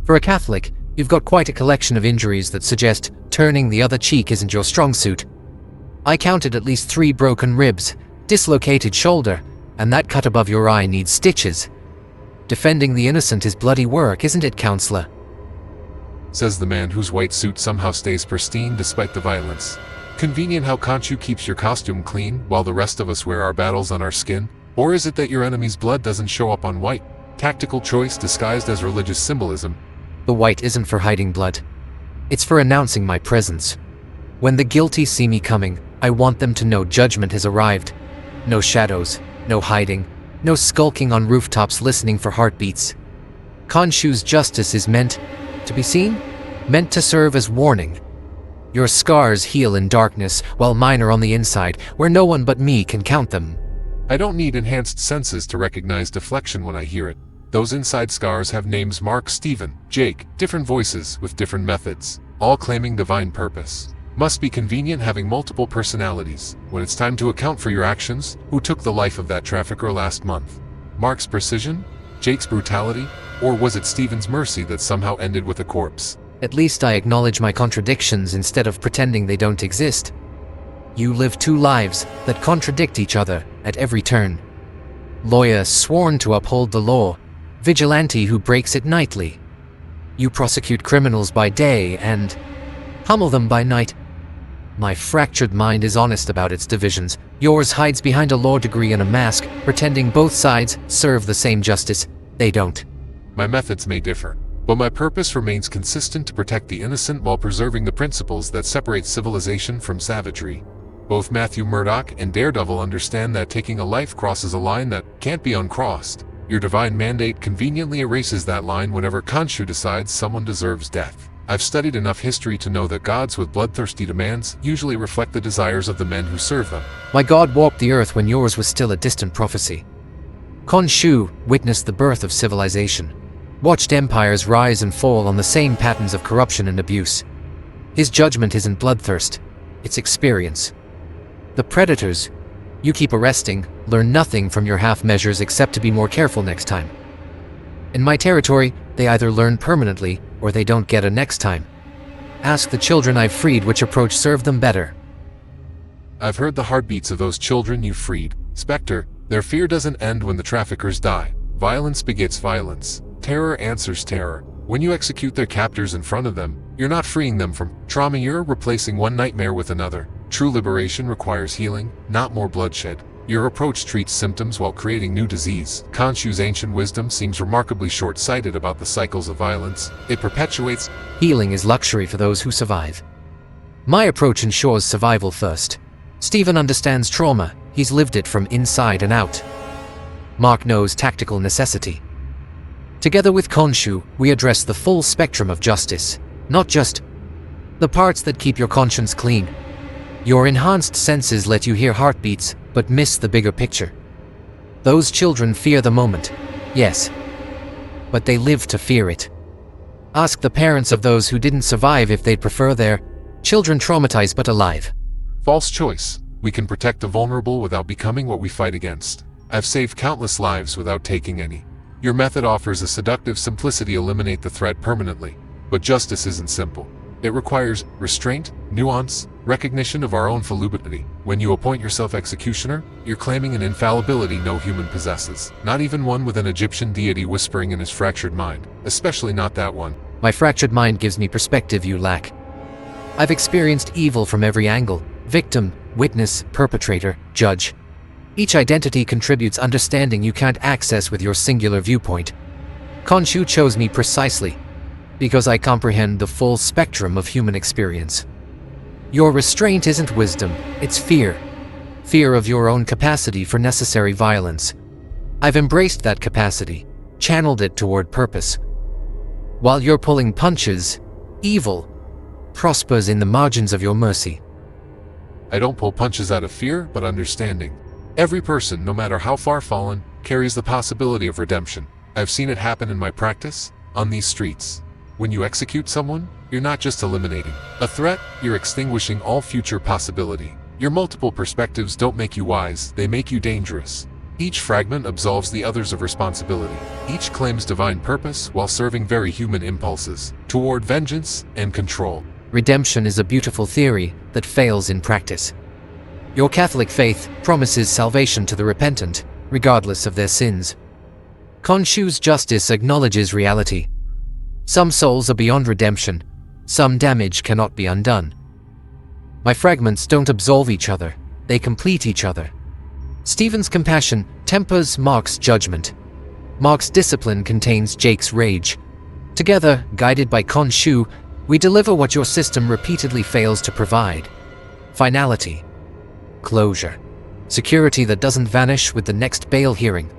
For a Catholic, you've got quite a collection of injuries that suggest turning the other cheek isn't your strong suit. I counted at least 3 broken ribs, dislocated shoulder, and that cut above your eye needs stitches. Defending the innocent is bloody work, isn't it, counselor? Says the man whose white suit somehow stays pristine despite the violence. Convenient how Khonshu keeps your costume clean while the rest of us wear our battles on our skin? Or is it that your enemy's blood doesn't show up on white? Tactical choice disguised as religious symbolism. The white isn't for hiding blood. It's for announcing my presence. When the guilty see me coming, I want them to know judgment has arrived. No shadows, no hiding, no skulking on rooftops listening for heartbeats. Khonshu's justice is meant to be seen, meant to serve as warning. Your scars heal in darkness, while mine are on the inside, where no one but me can count them. I don't need enhanced senses to recognize deflection when I hear it. Those inside scars have names: Mark, Stephen, Jake, different voices with different methods, all claiming divine purpose. Must be convenient having multiple personalities. When it's time to account for your actions, who took the life of that trafficker last month? Mark's precision? Jake's brutality? Or was it Stephen's mercy that somehow ended with a corpse? At least I acknowledge my contradictions instead of pretending they don't exist. You live 2 lives that contradict each other at every turn. Lawyer sworn to uphold the law, vigilante who breaks it nightly. You prosecute criminals by day and hummel them by night. My fractured mind is honest about its divisions. Yours hides behind a law degree and a mask, pretending both sides serve the same justice. They don't. My methods may differ, but my purpose remains consistent: to protect the innocent while preserving the principles that separate civilization from savagery. Both Matthew Murdoch and Daredevil understand that taking a life crosses a line that can't be uncrossed. Your divine mandate conveniently erases that line whenever Khonshu decides someone deserves death. I've studied enough history to know that gods with bloodthirsty demands usually reflect the desires of the men who serve them. My god walked the earth when yours was still a distant prophecy. Khonshu witnessed the birth of civilization, watched empires rise and fall on the same patterns of corruption and abuse. His judgment isn't bloodthirst, it's experience. The predators you keep arresting learn nothing from your half measures except to be more careful next time. In my territory, they either learn permanently or they don't get a next time. Ask the children I've freed which approach served them better. I've heard the heartbeats of those children you freed, Spectre. Their fear doesn't end when the traffickers die. Violence begets violence. Terror answers terror. When you execute their captors in front of them, you're not freeing them from trauma, you're replacing one nightmare with another. True liberation requires healing, not more bloodshed. Your approach treats symptoms while creating new disease. Khonshu's ancient wisdom seems remarkably short-sighted about the cycles of violence. It perpetuates. Healing is luxury for those who survive. My approach ensures survival first. Stephen understands trauma. He's lived it from inside and out. Mark knows tactical necessity. Together with Khonshu, we address the full spectrum of justice, not just the parts that keep your conscience clean. Your enhanced senses let you hear heartbeats, but miss the bigger picture. Those children fear the moment, yes, but they live to fear it. Ask the parents of those who didn't survive if they'd prefer their children traumatized but alive. False choice. We can protect the vulnerable without becoming what we fight against. I've saved countless lives without taking any. Your method offers a seductive simplicity: eliminate the threat permanently. But justice isn't simple. It requires restraint, nuance, recognition of our own fallibility. When you appoint yourself executioner, you're claiming an infallibility no human possesses. Not even one with an Egyptian deity whispering in his fractured mind. Especially not that one. My fractured mind gives me perspective you lack. I've experienced evil from every angle: victim, witness, perpetrator, judge. Each identity contributes understanding you can't access with your singular viewpoint. Khonshu chose me precisely because I comprehend the full spectrum of human experience. Your restraint isn't wisdom, it's fear. Fear of your own capacity for necessary violence. I've embraced that capacity, channeled it toward purpose. While you're pulling punches, evil prospers in the margins of your mercy. I don't pull punches out of fear, but understanding. Every person, no matter how far fallen, carries the possibility of redemption. I've seen it happen in my practice, on these streets. When you execute someone, you're not just eliminating a threat, you're extinguishing all future possibility. Your multiple perspectives don't make you wise, they make you dangerous. Each fragment absolves the others of responsibility. Each claims divine purpose while serving very human impulses toward vengeance and control. Redemption is a beautiful theory that fails in practice. Your Catholic faith promises salvation to the repentant, regardless of their sins. Khonshu's justice acknowledges reality. Some souls are beyond redemption. Some damage cannot be undone. My fragments don't absolve each other. They complete each other. Stephen's compassion tempers Mark's judgment. Mark's discipline contains Jake's rage. Together, guided by Khonshu, we deliver what your system repeatedly fails to provide. Finality. Closure. Security that doesn't vanish with the next bail hearing.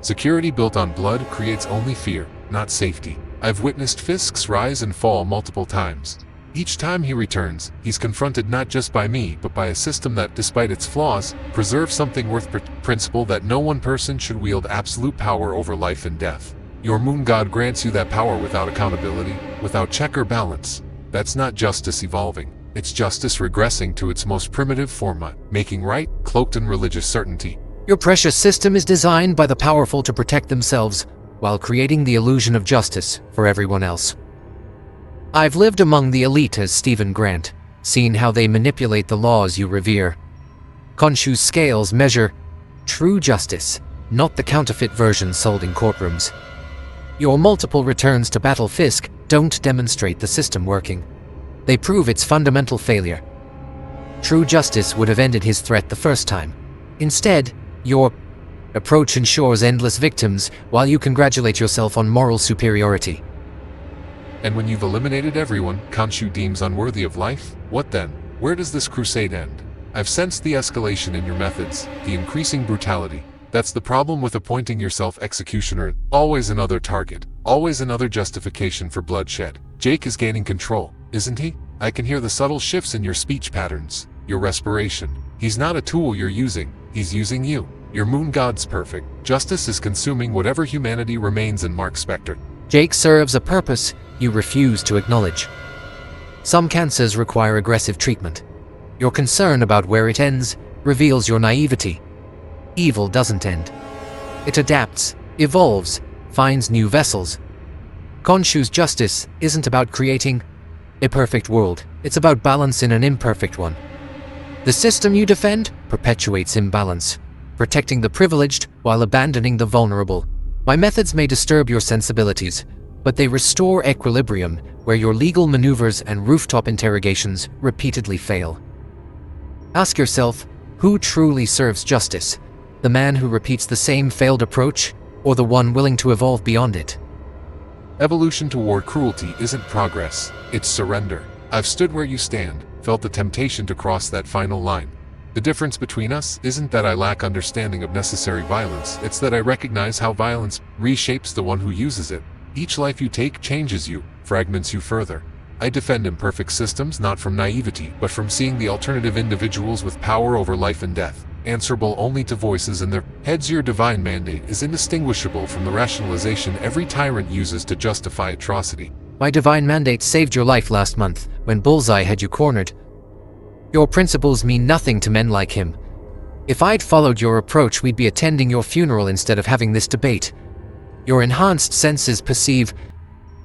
Security built on blood creates only fear, not safety. I've witnessed Fisk's rise and fall multiple times. Each time he returns, he's confronted not just by me, but by a system that, despite its flaws, preserves something worth principle that no one person should wield absolute power over life and death. Your moon god grants you that power without accountability, without check or balance. That's not justice evolving. It's justice regressing to its most primitive form, making right, cloaked in religious certainty. Your precious system is designed by the powerful to protect themselves, while creating the illusion of justice for everyone else. I've lived among the elite as Stephen Grant, seen how they manipulate the laws you revere. Khonshu's scales measure true justice, not the counterfeit version sold in courtrooms. Your multiple returns to battle Fisk don't demonstrate the system working. They prove its fundamental failure. True justice would have ended his threat the first time. Instead, your approach ensures endless victims while you congratulate yourself on moral superiority. And when you've eliminated everyone Khonshu deems unworthy of life, what then? Where does this crusade end? I've sensed the escalation in your methods, the increasing brutality. That's the problem with appointing yourself executioner. Always another target, always another justification for bloodshed. Jake is gaining control, isn't he? I can hear the subtle shifts in your speech patterns, your respiration. He's not a tool you're using, he's using you. Your moon god's perfect. Justice is consuming whatever humanity remains in Mark Spector. Jake serves a purpose you refuse to acknowledge. Some cancers require aggressive treatment. Your concern about where it ends reveals your naivety. Evil doesn't end. It adapts, evolves, finds new vessels. Khonshu's justice isn't about creating a perfect world. It's about balance in an imperfect one. The system you defend perpetuates imbalance, protecting the privileged while abandoning the vulnerable. My methods may disturb your sensibilities, but they restore equilibrium where your legal maneuvers and rooftop interrogations repeatedly fail. Ask yourself, who truly serves justice? The man who repeats the same failed approach, or the one willing to evolve beyond it? Evolution toward cruelty isn't progress, it's surrender. I've stood where you stand, felt the temptation to cross that final line. The difference between us isn't that I lack understanding of necessary violence, it's that I recognize how violence reshapes the one who uses it. Each life you take changes you, fragments you further. I defend imperfect systems not from naivety, but from seeing the alternative individuals with power over life and death, answerable only to voices in their heads. Your divine mandate is indistinguishable from the rationalization every tyrant uses to justify atrocity. My divine mandate saved your life last month, when Bullseye had you cornered. Your principles mean nothing to men like him. If I'd followed your approach, we'd be attending your funeral instead of having this debate. Your enhanced senses perceive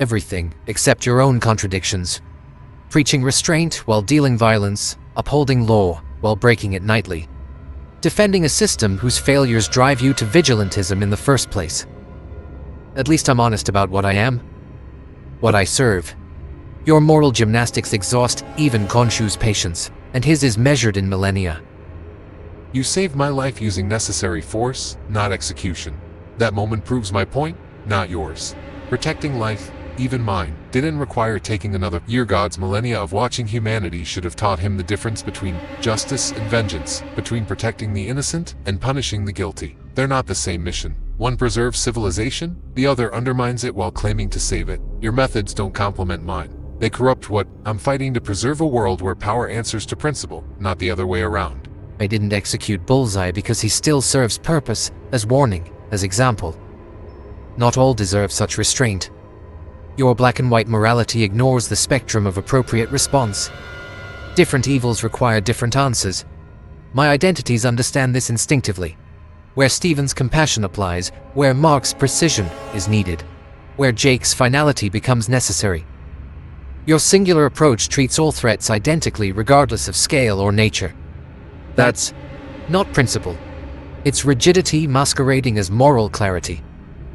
everything except your own contradictions. Preaching restraint while dealing violence, upholding law while breaking it nightly. Defending a system whose failures drive you to vigilantism in the first place. At least I'm honest about what I am, what I serve. Your moral gymnastics exhaust even Khonshu's patience, and his is measured in millennia. You saved my life using necessary force, not execution. That moment proves my point, not yours. Protecting life, even mine, didn't require taking another. Your god's millennia of watching humanity should have taught him the difference between justice and vengeance, between protecting the innocent and punishing the guilty. They're not the same mission. One preserves civilization, the other undermines it while claiming to save it. Your methods don't complement mine. They corrupt what I'm fighting to preserve a world where power answers to principle, not the other way around. I didn't execute Bullseye because he still serves purpose, as warning, as example. Not all deserve such restraint. Your black and white morality ignores the spectrum of appropriate response. Different evils require different answers. My identities understand this instinctively. where Stephen's compassion applies, where Mark's precision is needed, where Jake's finality becomes necessary. Your singular approach treats all threats identically regardless of scale or nature. That's not principle. It's rigidity masquerading as moral clarity.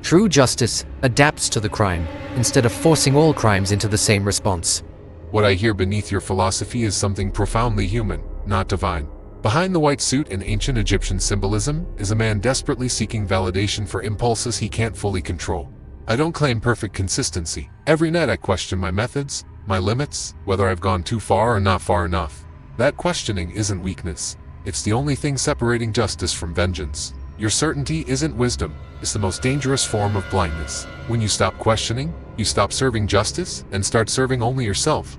True justice adapts to the crime, instead of forcing all crimes into the same response. What I hear beneath your philosophy is something profoundly human, not divine. Behind the white suit and ancient Egyptian symbolism is a man desperately seeking validation for impulses he can't fully control. I don't claim perfect consistency. Every night I question my methods, my limits, whether I've gone too far or not far enough. That questioning isn't weakness. It's the only thing separating justice from vengeance. Your certainty isn't wisdom. It's the most dangerous form of blindness. When you stop questioning, you stop serving justice and start serving only yourself.